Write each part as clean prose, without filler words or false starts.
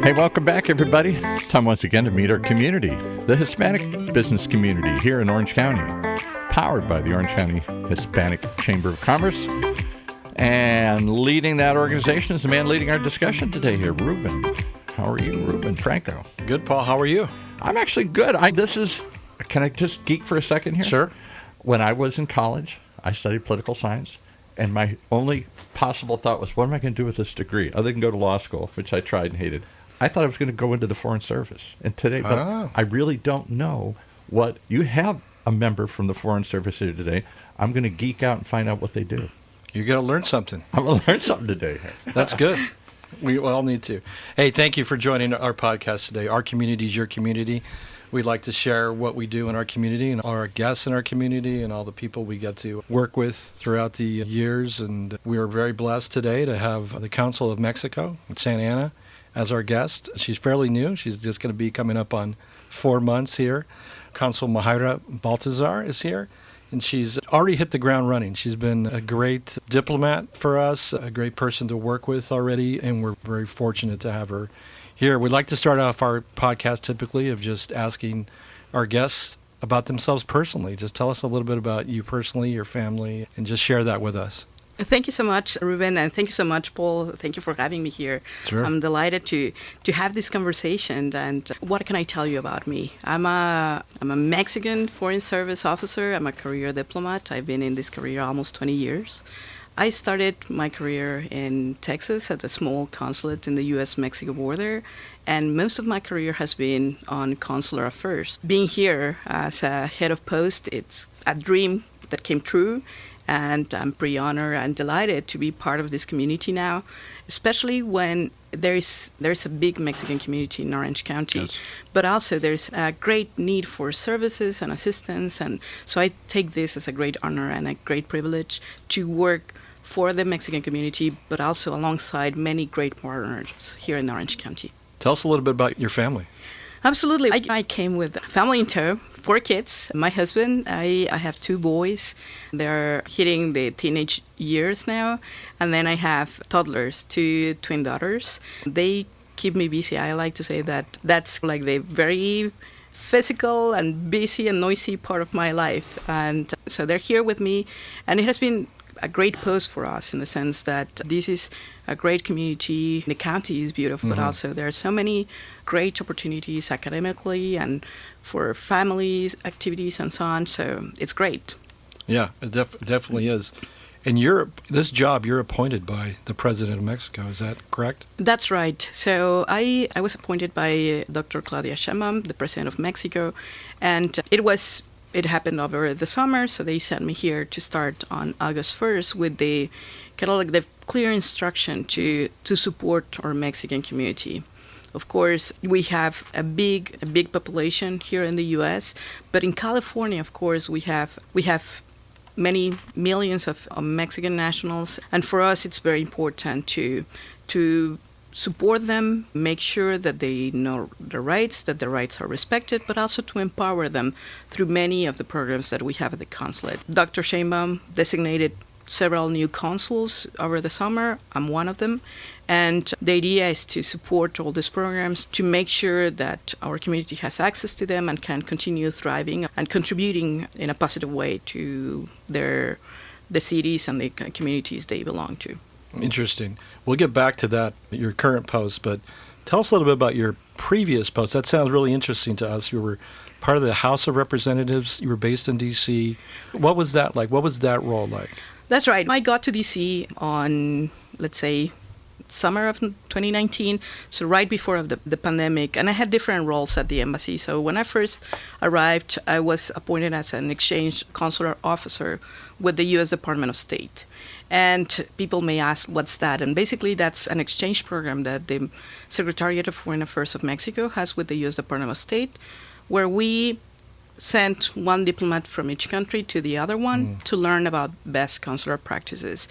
Hey, welcome back, everybody. It's time once again to meet our community, the Hispanic business community here in Orange County, powered by the Orange County Hispanic Chamber of Commerce. And leading that organization is the man leading our discussion today here, Ruben. How are you, Ruben Franco? Good, Paul. How are you? I'm actually good. Can I just geek for a second here? Sure. When I was in college, I studied political science, and my only possible thought was, what am I going to do with this degree other than go to law school, which I tried and hated? I thought I was going to go into the Foreign Service. And today, but I really don't know what you have a member from the Foreign Service here today. I'm going to geek out and find out what they do. You're going to learn something. I'm going to learn something today. That's good. We all need to. Hey, thank you for joining our podcast today. Our community is your community. We'd like to share what we do in our community and our guests in our community and all the people we get to work with throughout the years. And we are very blessed today to have the Consul of Mexico in Santa Ana as our guest. She's fairly new. She's just going to be coming up on 4 months here. Consul Maxaira Baltazar is here, and she's already hit the ground running. She's been a great diplomat for us, a great person to work with already, and we're very fortunate to have her here. We'd like to start off our podcast typically of just asking our guests about themselves personally. Just tell us a little bit about you personally, your family, and just share that with us. Thank you so much, Ruben, and thank you so much, Paul. Thank you for having me here. Sure. I'm delighted to have this conversation. And what can I tell you about me? I'm a Mexican Foreign Service officer. I'm a career diplomat. I've been in this career almost 20 years. I started my career in Texas at a small consulate in the U.S.-Mexico border, and most of my career has been on consular affairs. Being here as a head of post, it's a dream that came true. And I'm pretty honored and delighted to be part of this community now, especially when there's a big Mexican community in Orange County, yes. But also there's a great need for services and assistance. And so I take this as a great honor and a great privilege to work for the Mexican community, but also alongside many great partners here in Orange County. Tell us a little bit about your family. Absolutely. I came with family in tow, 4 kids. My husband, I have 2 boys. They're hitting the teenage years now. And then I have toddlers, 2 twin daughters. They keep me busy. I like to say that that's like the very physical and busy and noisy part of my life. And so they're here with me. And it has been a great post for us in the sense that this is a great community. The county is beautiful, but also there are so many great opportunities academically and for families, activities, and so on. So it's great. Yeah, it definitely is. And this job, you're appointed by the President of Mexico. Is that correct? That's right. So I was appointed by Dr. Claudia Sheinbaum, the President of Mexico, and it happened over the summer, so they sent me here to start on August 1st with the kind of like the clear instruction to support our Mexican community. Of course, we have a big population here in the U.S., but in California, of course, we have many millions of Mexican nationals, and for us, it's very important to support them, make sure that they know their rights, that their rights are respected, but also to empower them through many of the programs that we have at the consulate. Dr. Sheinbaum designated several new consuls over the summer. I'm one of them. And the idea is to support all these programs to make sure that our community has access to them and can continue thriving and contributing in a positive way to the cities and the communities they belong to. Interesting. We'll get back to that, your current post, but tell us a little bit about your previous post. That sounds really interesting to us. You were part of the House of Representatives. You were based in D.C. What was that like? What was that role like? That's right. I got to D.C. on, let's say, summer of 2019, so right before the pandemic, and I had different roles at the embassy. So when I first arrived, I was appointed as an exchange consular officer with the U.S. Department of State. And people may ask, what's that? And basically, that's an exchange program that the Secretariat of Foreign Affairs of Mexico has with the U.S. Department of State, where we sent one diplomat from each country to the other one to learn about best consular practices.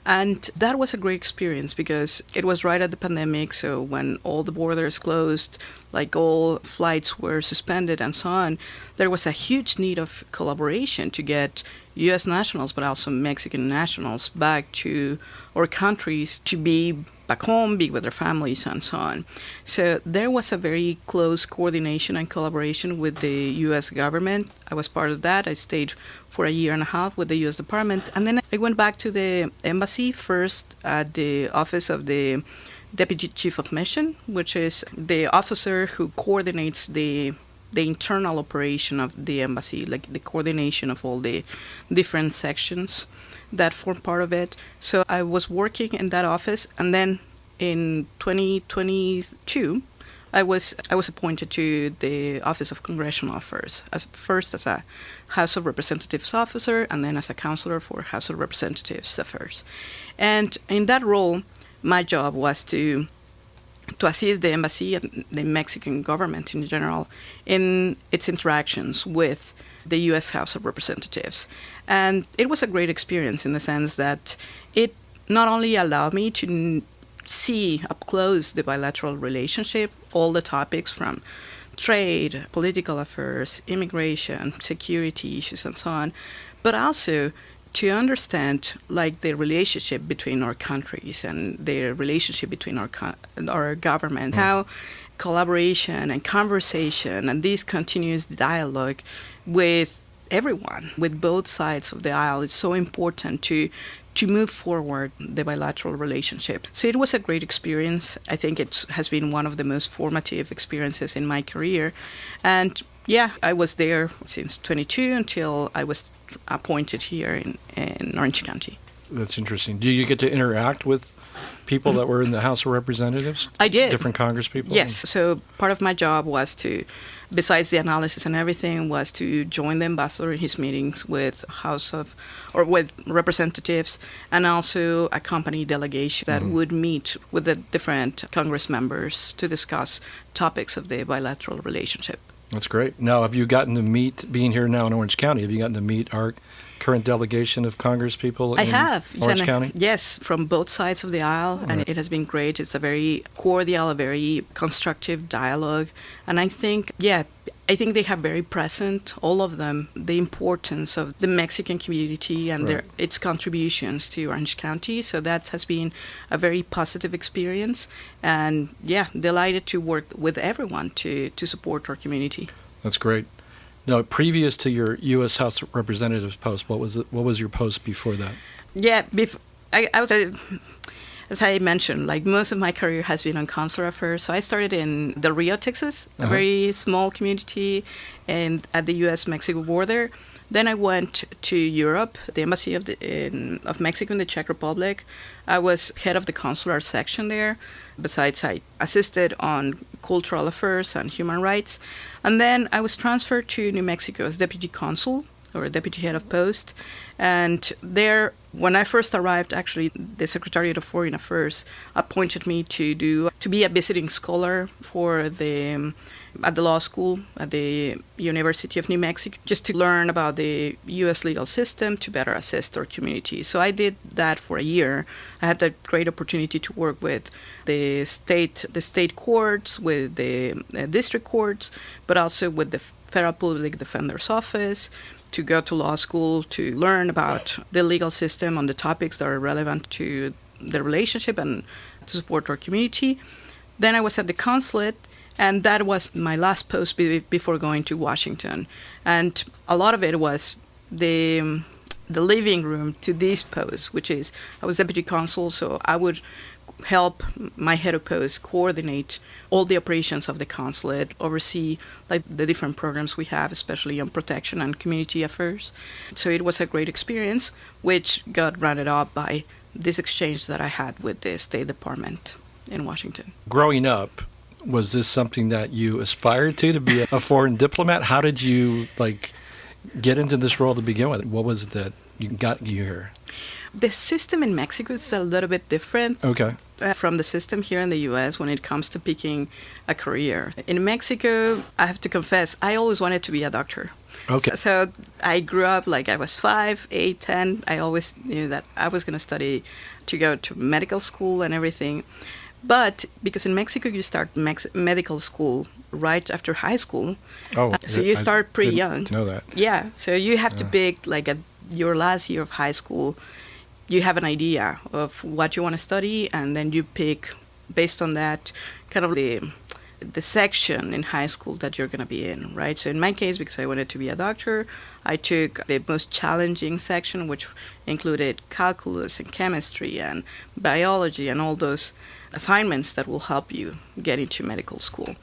And that was a great experience because it was right at the pandemic, so when all the borders closed, like all flights were suspended and so on, there was a huge need of collaboration to get U.S. nationals, but also Mexican nationals back to our countries to be back home, be with their families, and so on. So there was a very close coordination and collaboration with the U.S. government. I was part of that. I stayed for a year and a half with the U.S. Department, and then I went back to the embassy, first at the office of the Deputy Chief of Mission, which is the officer who coordinates the internal operation of the embassy, like the coordination of all the different sections that form part of it. So I was working in that office, and then in 2022, I was appointed to the Office of Congressional Affairs, first as a House of Representatives officer, and then as a counselor for House of Representatives Affairs. And in that role, my job was to assist the embassy and the Mexican government in general in its interactions with the U.S. House of Representatives. And it was a great experience in the sense that it not only allowed me to see up close the bilateral relationship, all the topics from trade, political affairs, immigration, security issues, and so on, but also to understand like the relationship between our countries and the relationship between our government, how collaboration and conversation and this continuous dialogue with everyone, with both sides of the aisle, is so important to move forward the bilateral relationship. So it was a great experience. I think it has been one of the most formative experiences in my career. And yeah, I was there since 22 until I was appointed here in Orange County. That's interesting. Do you get to interact with people that were in the House of Representatives? I did. Different Congress people? Yes. So part of my job was to, besides the analysis and everything, was to join the ambassador in his meetings with with representatives, and also accompany delegations that would meet with the different Congress members to discuss topics of the bilateral relationship. That's great. Now, have you gotten to meet, being here now in Orange County, have you gotten to meet our current delegation of Congress people in Orange County? Yes, from both sides of the aisle, and it has been great. It's a very cordial, a very constructive dialogue, and I think they have very present, all of them, the importance of the Mexican community and its contributions to Orange County. So that has been a very positive experience, and delighted to work with everyone to support our community. That's great. Now, previous to your U.S. House of Representatives post, what was your post before that? Yeah, I was as I mentioned, like most of my career has been on consular affairs. So I started in Del Rio, Texas, a very small community and at the U.S.-Mexico border. Then I went to Europe, the Embassy of Mexico in the Czech Republic. I was head of the consular section there. Besides, I assisted on cultural affairs and human rights. And then I was transferred to New Mexico as deputy consul, or deputy head of post. And there, when I first arrived, actually, the Secretariat of Foreign Affairs appointed me to be a visiting scholar for at the law school at the University of New Mexico, just to learn about the U.S. legal system to better assist our community. So I did that for a year. I had the great opportunity to work with the state courts, with the district courts, but also with the Federal Public Defender's Office, to go to law school, to learn about the legal system on the topics that are relevant to the relationship and to support our community. Then I was at the consulate, and that was my last post before going to Washington. And a lot of it was the living room to these posts, which is I was deputy consul, so I would help my head of post coordinate all the operations of the consulate, oversee like the different programs we have, especially on protection and community affairs. So it was a great experience, which got rounded up by this exchange that I had with the State Department in Washington. Growing up, was this something that you aspired to be a foreign diplomat? How did you get into this role to begin with? What was it that got you here? The system in Mexico is a little bit different from the system here in the U.S. when it comes to picking a career. In Mexico, I have to confess, I always wanted to be a doctor. Okay. So I grew up I was 5, 8, 10. I always knew that I was going to study to go to medical school and everything. But because in Mexico you start medical school right after high school, so you start pretty young. Know that? Yeah, so you have to pick at your last year of high school you have an idea of what you want to study, and then you pick, based on that, kind of the section in high school that you're going to be in, right? So in my case, because I wanted to be a doctor, I took the most challenging section, which included calculus and chemistry and biology and all those assignments that will help you get into medical school.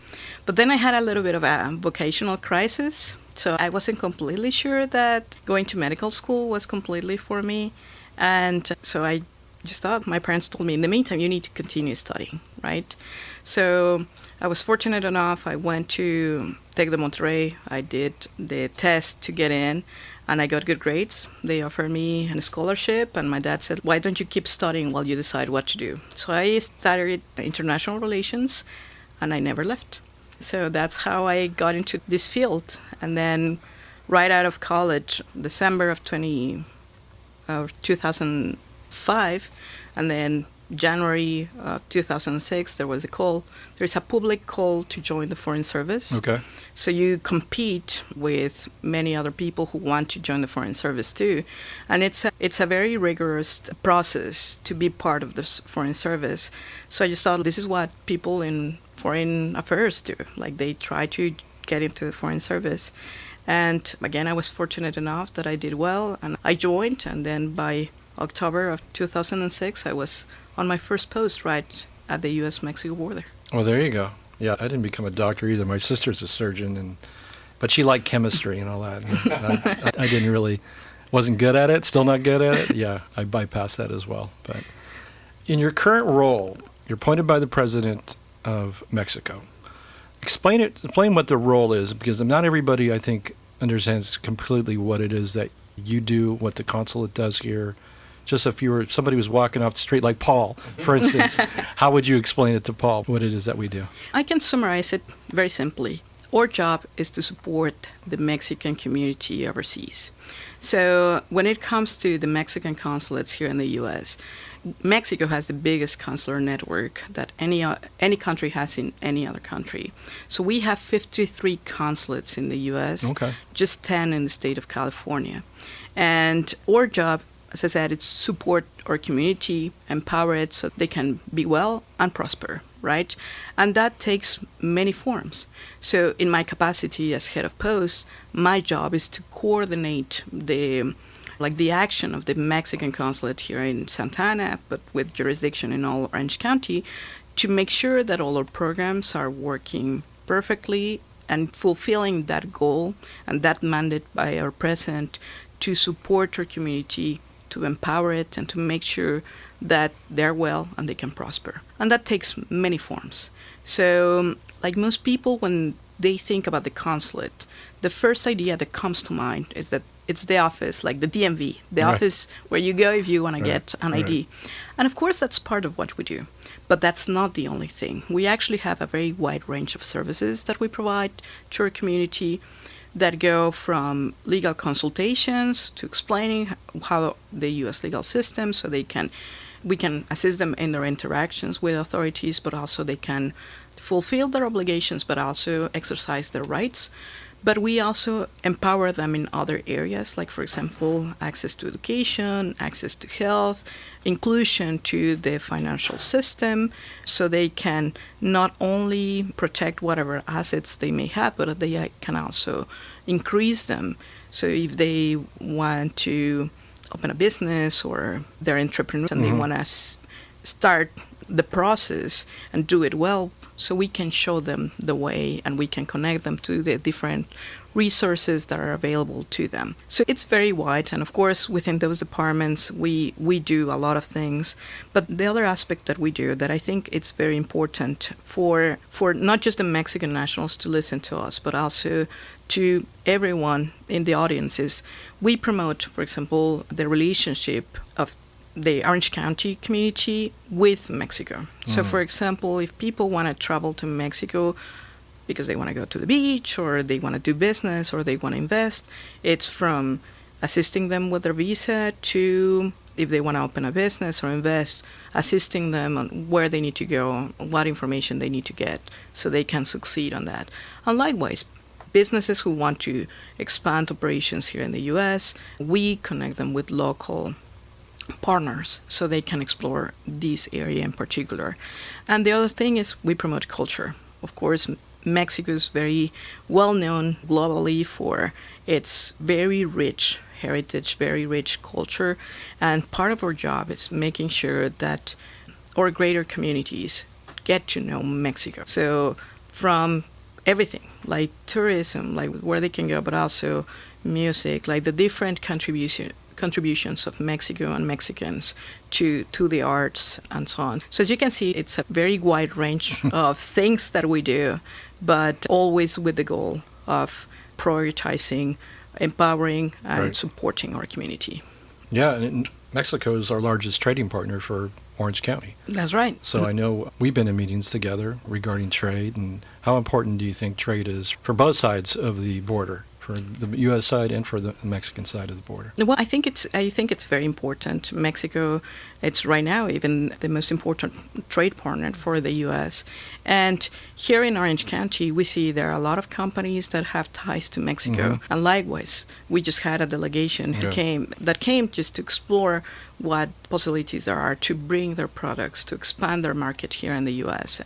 But then I had a little bit of a vocational crisis, so I wasn't completely sure that going to medical school was completely for me. And so I just thought, my parents told me, in the meantime, you need to continue studying, right? So I was fortunate enough, I went to Tec de Monterrey, I did the test to get in, and I got good grades. They offered me a scholarship, and my dad said, why don't you keep studying while you decide what to do? So I studied international relations, and I never left. So that's how I got into this field. And then right out of college, December of 2005, and then January 2006, there was a call. There's a public call to join the Foreign Service. Okay. So you compete with many other people who want to join the Foreign Service too. And it's a very rigorous process to be part of this Foreign Service. So I just thought, this is what people in foreign affairs do. Like, they try to get into the Foreign Service. And again, I was fortunate enough that I did well, and I joined, and then by October of 2006, I was on my first post right at the U.S.-Mexico border. Well, there you go. Yeah, I didn't become a doctor either. My sister's a surgeon, but she liked chemistry and all that. And I didn't really, wasn't good at it, still not good at it. Yeah, I bypassed that as well. But in your current role, you're appointed by the President of Mexico. Explain what the role is, because not everybody, I think, understands completely what it is that you do, what the consulate does here. Just if somebody was walking off the street, like Paul, for instance, how would you explain it to Paul, what it is that we do? I can summarize it very simply. Our job is to support the Mexican community overseas. So when it comes to the Mexican consulates here in the U.S., Mexico has the biggest consular network that any country has in any other country. So we have 53 consulates in the U.S., okay, just 10 in the state of California. And our job, as I said, it's support our community, empower it so they can be well and prosper, right? And that takes many forms. So in my capacity as head of post, my job is to coordinate the action of the Mexican consulate here in Santa Ana, but with jurisdiction in all Orange County, to make sure that all our programs are working perfectly and fulfilling that goal and that mandate by our president to support our community, to empower it, and to make sure that they're well and they can prosper. And that takes many forms. So, like most people, when they think about the consulate, the first idea that comes to mind is that it's the office, like the DMV, the right, office where you go if you want to get an right, ID. And of course, that's part of what we do. But that's not the only thing. We actually have a very wide range of services that we provide to our community that go from legal consultations to explaining how the U.S. legal system, so we can assist them in their interactions with authorities, but also they can fulfill their obligations, but also exercise their rights. But we also empower them in other areas, like, for example, access to education, access to health, inclusion to the financial system, so they can not only protect whatever assets they may have, but they can also increase them. So if they want to open a business or they're entrepreneurs and they want to start the process and do it well, so we can show them the way and we can connect them to the different resources that are available to them. So it's very wide, and of course within those departments we do a lot of things. But the other aspect that we do that I think it's very important for not just the Mexican nationals to listen to us, but also to everyone in the audience is we promote, for example, the relationship of the Orange County community with Mexico. So, for example, if people want to travel to Mexico because they want to go to the beach or they want to do business or they want to invest, it's from assisting them with their visa to, if they want to open a business or invest, assisting them on where they need to go, what information they need to get so they can succeed on that. And likewise, businesses who want to expand operations here in the U.S., we connect them with local partners so they can explore this area in particular. And the other thing is we promote culture. Of course, Mexico is very well known globally for its very rich heritage, very rich culture, and part of our job is making sure that our greater communities get to know Mexico. So from everything, like tourism, like where they can go, but also music, like the different contributions of Mexico and Mexicans to the arts and so on. So as you can see, it's a very wide range of things that we do, but always with the goal of prioritizing, empowering, and Right. supporting our community. Yeah, and Mexico is our largest trading partner for Orange County. That's right. So I know we've been in meetings together regarding trade, and how important do you think trade is for both sides of the border, for the U.S. side and for the Mexican side of the border? Well, I think it's very important. Mexico, it's right now even the most important trade partner for the U.S. And here in Orange County, we see there are a lot of companies that have ties to Mexico. And likewise, we just had a delegation who came just to explore what possibilities there are to bring their products, to expand their market here in the U.S.,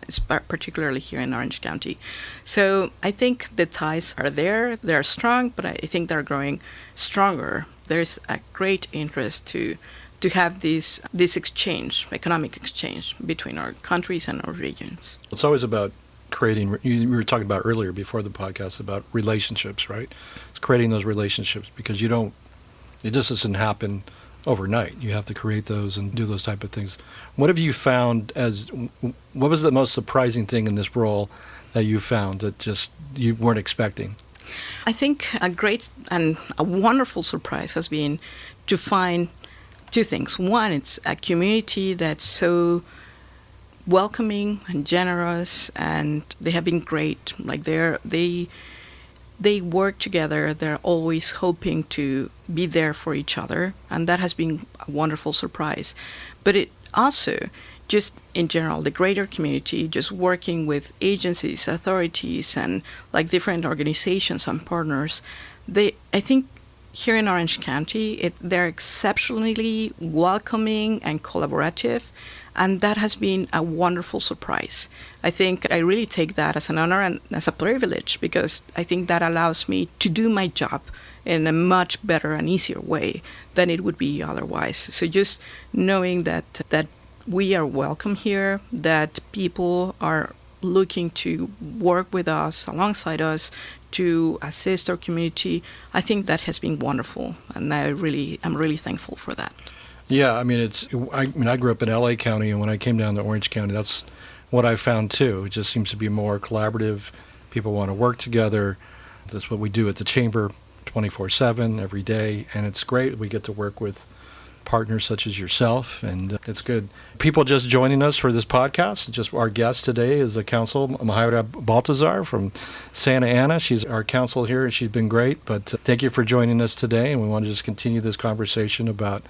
particularly here in Orange County. So I think the ties are there, they're strong, but I think they're growing stronger. There's a great interest to have this exchange, economic exchange between our countries and our regions. It's always about creating, you were talking about earlier before the podcast about relationships, right? It's creating those relationships because it just doesn't happen overnight. You have to create those and do those type of things. What have you found what was the most surprising thing in this role that you found that just you weren't expecting? I think a great and a wonderful surprise has been to find two things. One, it's a community that's so welcoming and generous, and they have been great. Like they work together. They're always hoping to be there for each other, and that has been a wonderful surprise. But it also, just in general, the greater community, just working with agencies, authorities, and like different organizations and partners, I think here in Orange County, they're exceptionally welcoming and collaborative, and that has been a wonderful surprise. I think I really take that as an honor and as a privilege, because I think that allows me to do my job in a much better and easier way than it would be otherwise. So just knowing that we are welcome here, that people are looking to work with us, alongside us, to assist our community, I think that has been wonderful, and I'm really thankful for that. Yeah, I mean, I grew up in LA County, and when I came down to Orange County, that's what I found too. It just seems to be more collaborative. People want to work together. That's what we do at the Chamber 24/7 every day, and it's great. We get to work with partners such as yourself, and it's good. People just joining us for this podcast, just our guest today is the Consul Maxaira Baltazar from Santa Ana. She's our consul here, and she's been great, but thank you for joining us today, and we want to just continue this conversation about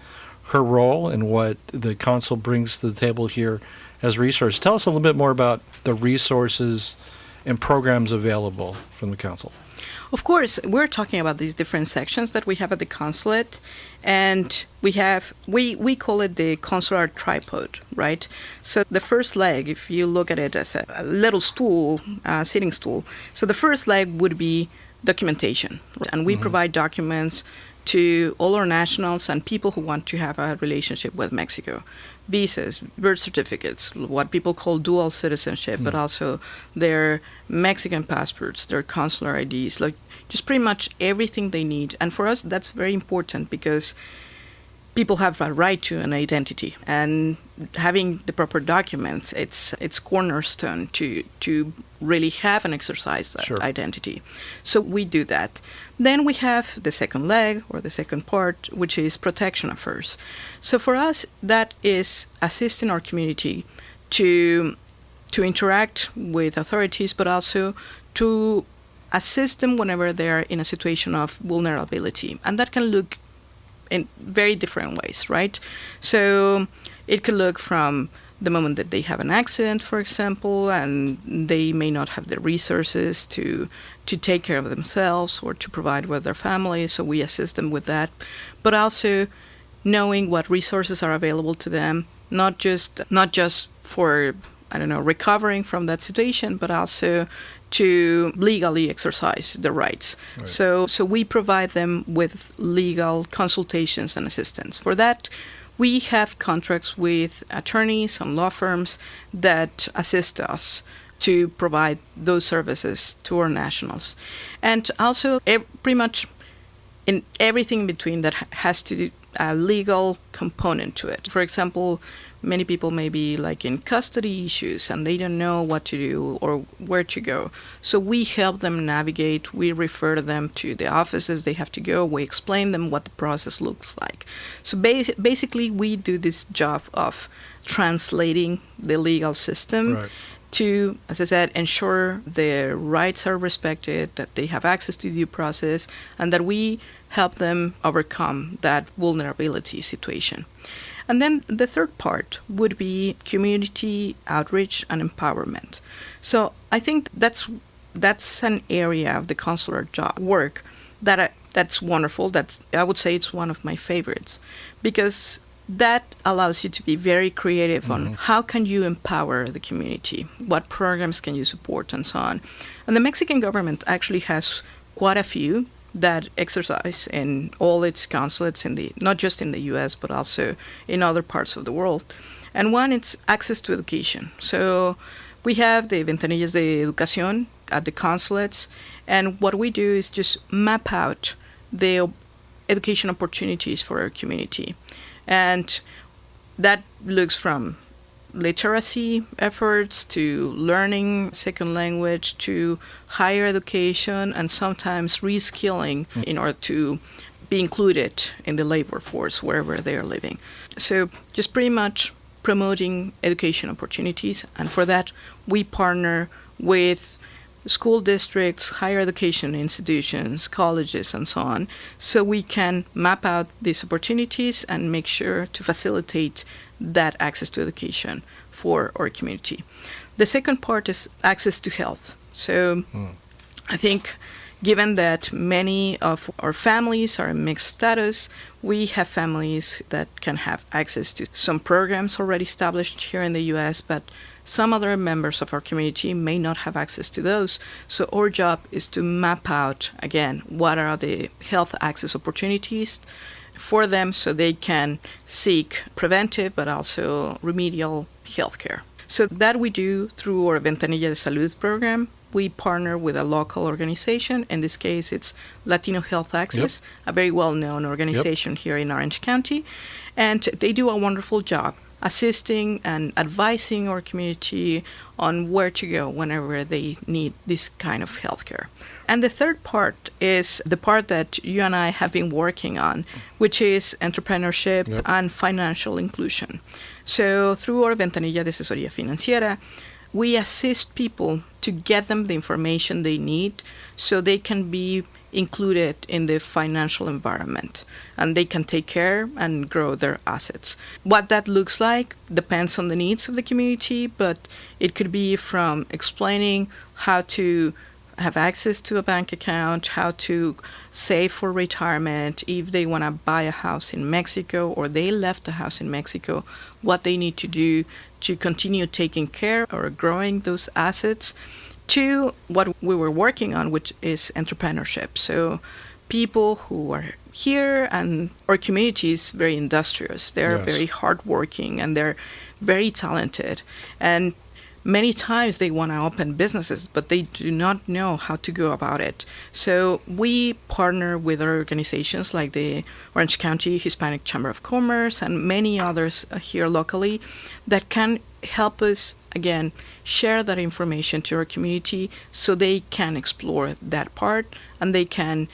her role and what the consul brings to the table here as resources. Tell us a little bit more about the resources and programs available from the consul. Of course, we're talking about these different sections that we have at the consulate, and we call it the consular tripod, right? So the first leg, if you look at it as a little stool, sitting stool, so the first leg would be documentation, and we provide documents to all our nationals and people who want to have a relationship with Mexico. Visas, birth certificates, what people call dual citizenship, but also their Mexican passports, their consular IDs, like just pretty much everything they need. And for us, that's very important because people have a right to an identity, and having the proper documents, it's cornerstone to really have and exercise that identity. So we do that. Then we have the second leg, or the second part, which is protection affairs. So for us, that is assisting our community to interact with authorities, but also to assist them whenever they're in a situation of vulnerability. And that can look in very different ways, right? So it could look from the moment that they have an accident, for example, and they may not have the resources to take care of themselves or to provide with their families, so we assist them with that. But also knowing what resources are available to them, not just for, I don't know, recovering from that situation, but also to legally exercise their rights. Right. So we provide them with legal consultations and assistance. For that, we have contracts with attorneys and law firms that assist us to provide those services to our nationals. And also, pretty much in everything in between that has to do a legal component to it. For example, many people may be like in custody issues and they don't know what to do or where to go. So we help them navigate. We refer them to the offices they have to go. We explain them what the process looks like. So basically, we do this job of translating the legal system Right. to, as I said, ensure their rights are respected, that they have access to due process, and that we help them overcome that vulnerability situation. And then the third part would be community outreach and empowerment. So I think that's an area of the consular work that's wonderful. I would say it's one of my favorites, because that allows you to be very creative on how can you empower the community, what programs can you support, and so on. And the Mexican government actually has quite a few that exercise in all its consulates, not just in the U.S., but also in other parts of the world. And one, it's access to education. So we have the Ventanillas de Educación at the consulates, and what we do is just map out the education opportunities for our community. And that looks from literacy efforts to learning second language to higher education and sometimes reskilling in order to be included in the labor force wherever they are living. So just pretty much promoting education opportunities, and for that we partner with school districts, higher education institutions, colleges, and so on, so we can map out these opportunities and make sure to facilitate that access to education for our community. The second part is access to health. So I think given that many of our families are in mixed status, we have families that can have access to some programs already established here in the U.S., but some other members of our community may not have access to those. So our job is to map out, again, what are the health access opportunities for them so they can seek preventive but also remedial health care. So that we do through our Ventanilla de Salud program. We partner with a local organization. In this case, it's Latino Health Access, a very well-known organization here in Orange County. And they do a wonderful job assisting and advising our community on where to go whenever they need this kind of healthcare. And the third part is the part that you and I have been working on, which is entrepreneurship and financial inclusion. So through our Ventanilla de Asesoría Financiera, we assist people to get them the information they need so they can be included in the financial environment and they can take care and grow their assets. What that looks like depends on the needs of the community, but it could be from explaining how to have access to a bank account, how to save for retirement, if they want to buy a house in Mexico or they left a house in Mexico, what they need to do to continue taking care or growing those assets, to what we were working on, which is entrepreneurship. So people who are here, and our community is very industrious. They're very hardworking and they're very talented. And many times they want to open businesses, but they do not know how to go about it. So we partner with our organizations like the Orange County Hispanic Chamber of Commerce and many others here locally that can help us, again, share that information to our community so they can explore that part and they can,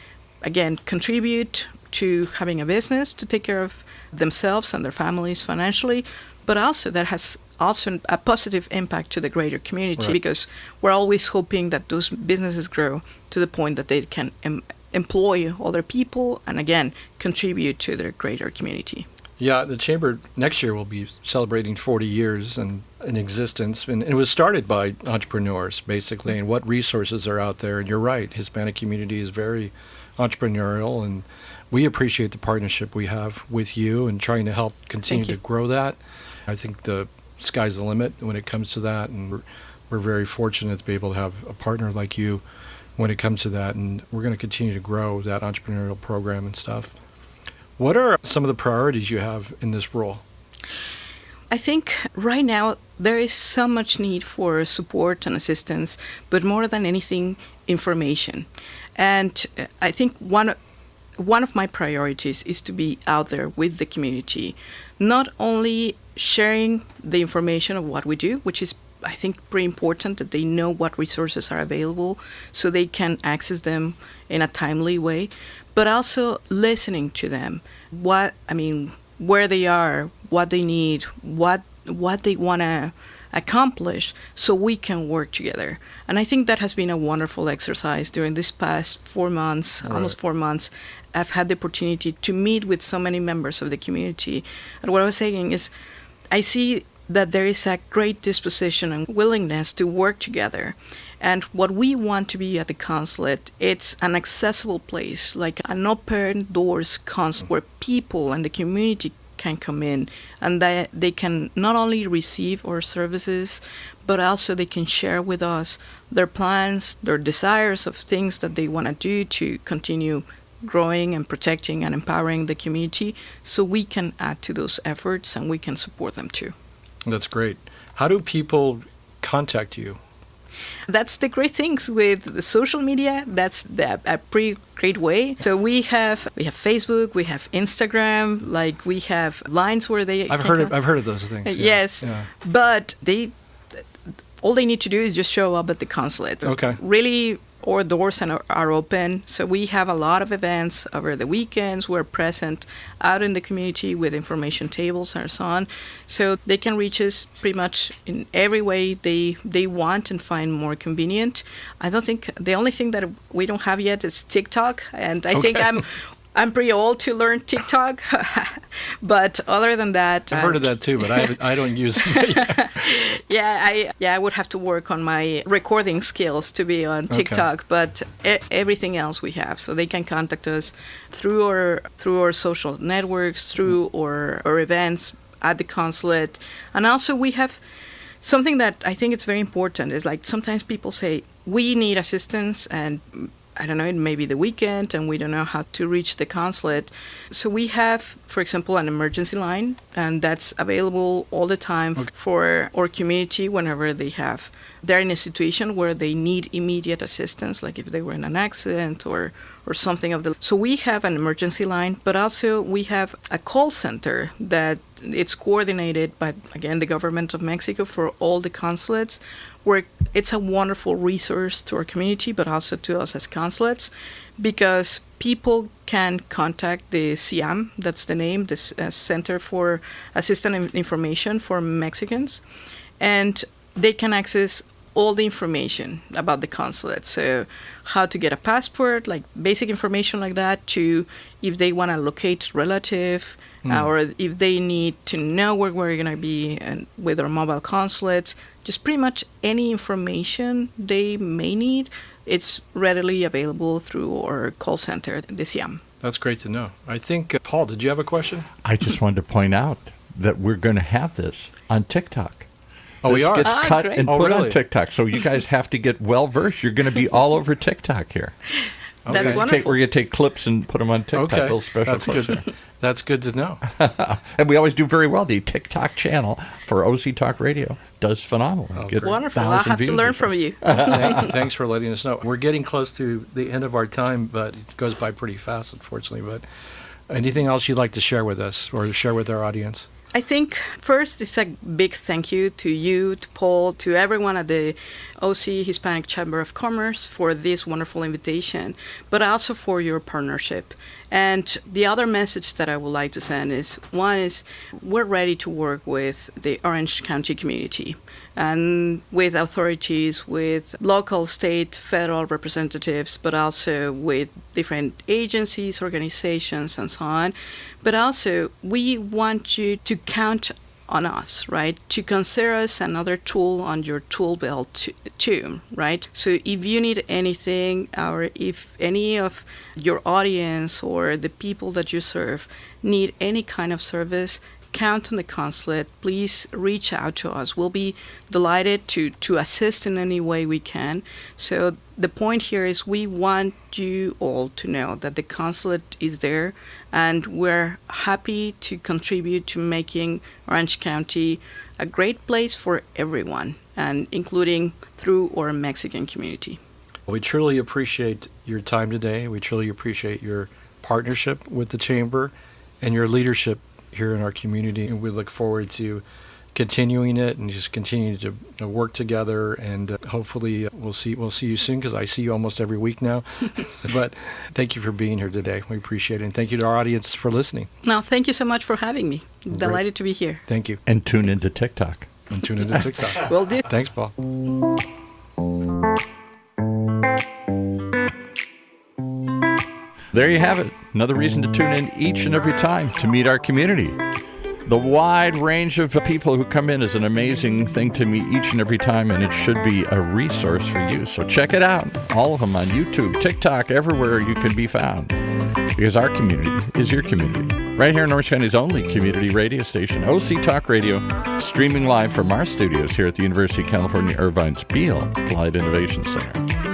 again, contribute to having a business to take care of themselves and their families financially, but also that has also a positive impact to the greater community because we're always hoping that those businesses grow to the point that they can employ other people and, again, contribute to their greater community. Yeah, the Chamber next year will be celebrating 40 years in existence, and it was started by entrepreneurs, basically, and what resources are out there. And you're right, Hispanic community is very entrepreneurial, and we appreciate the partnership we have with you and trying to help continue to grow that. I think the sky's the limit when it comes to that, and we're very fortunate to be able to have a partner like you when it comes to that, and we're going to continue to grow that entrepreneurial program and stuff. What are some of the priorities you have in this role? I think right now there is so much need for support and assistance, but more than anything, information. And I think one of my priorities is to be out there with the community, not only sharing the information of what we do, which is, I think, pretty important that they know what resources are available so they can access them in a timely way, but also listening to them, where they are, what they need, what they want to accomplish, so we can work together. And I think that has been a wonderful exercise during this past 4 months, almost 4 months. I've had the opportunity to meet with so many members of the community. And what I was saying is, I see that there is a great disposition and willingness to work together. And what we want to be at the consulate, it's an accessible place, like an open doors consulate where people and the community can come in, and that they can not only receive our services, but also they can share with us their plans, their desires of things that they want to do to continue growing and protecting and empowering the community, so we can add to those efforts and we can support them too. That's great. How do people contact you? That's the great things with the social media. That's a pretty great way. So we have Facebook, we have Instagram, like we have lines where they. I've heard of those things. Yes, but all they need to do is just show up at the consulate. Okay. Really, our doors are open. So we have a lot of events over the weekends. We're present out in the community with information tables and so on. So they can reach us pretty much in every way they want and find more convenient. I don't think the only thing that we don't have yet is TikTok. And I think I'm pretty old to learn TikTok, but other than that, I've heard of that too, but I don't use it. I would have to work on my recording skills to be on TikTok, but everything else we have, so they can contact us through our social networks, through our events at the consulate, and also we have something that I think it's very important is like sometimes people say we need assistance and. I don't know, it may be the weekend and we don't know how to reach the consulate. So we have, for example, an emergency line, and that's available all the time for our community whenever they're in a situation where they need immediate assistance, like if they were in an accident or something of the. So we have an emergency line, but also we have a call center that it's coordinated by, again, the government of Mexico for all the consulates, where it's a wonderful resource to our community, but also to us as consulates, because people can contact the CIAM, that's the name, this Center for Assistance and Information for Mexicans, and they can access all the information about the consulate. So how to get a passport, like basic information like that, to if they want to locate relative, or if they need to know where we're going to be and with our mobile consulates, just pretty much any information they may need, it's readily available through our call center, the CIAM. That's great to know. I think, Paul, did you have a question? I just wanted to point out that we're going to have this on TikTok. Oh, we are? This gets cut great. and put really? on TikTok, so you guys have to get well-versed. You're going to be all over TikTok here. That's wonderful. We're going to take clips and put them on TikTok, little special That's clips. good. That's good to know. And we always do very well. The TikTok channel for OCTalkRadio does phenomenal. Wonderful. I'll have to learn from you. Thanks for letting us know. We're getting close to the end of our time, but it goes by pretty fast, unfortunately. But anything else you'd like to share with us or share with our audience? I think first it's a big thank you to you, to Paul, to everyone at the OC Hispanic Chamber of Commerce for this wonderful invitation, but also for your partnership. And the other message that I would like to send is, one is we're ready to work with the Orange County community and with authorities, with local, state, federal representatives, but also with different agencies, organizations, and so on. But also, we want you to count on us, right? To consider us another tool on your tool belt too, right? So if you need anything, or if any of your audience or the people that you serve need any kind of service, count on the consulate. Please reach out to us. We'll be delighted to assist in any way we can. So the point here is we want you all to know that the consulate is there, and we're happy to contribute to making Orange County a great place for everyone, and including through our Mexican community. We truly appreciate your time today. We truly appreciate your partnership with the Chamber and your leadership here in our community, and we look forward to continuing it and just continuing to work together, and hopefully we'll see you soon, because I see you almost every week now. But thank you for being here today. We appreciate it, and thank you to our audience for listening. No, thank you so much for having me. Great. Delighted to be here. Thank you. And tune into TikTok. And tune into TikTok. Will do. Thanks, Paul. There you have it. Another reason to tune in each and every time to meet our community. The wide range of people who come in is an amazing thing to meet each and every time, and it should be a resource for you. So check it out. All of them on YouTube, TikTok, everywhere you can be found. Because our community is your community. Right here in Orange County's only community radio station, OC Talk Radio, streaming live from our studios here at the University of California, Irvine's Beale Applied Innovation Center.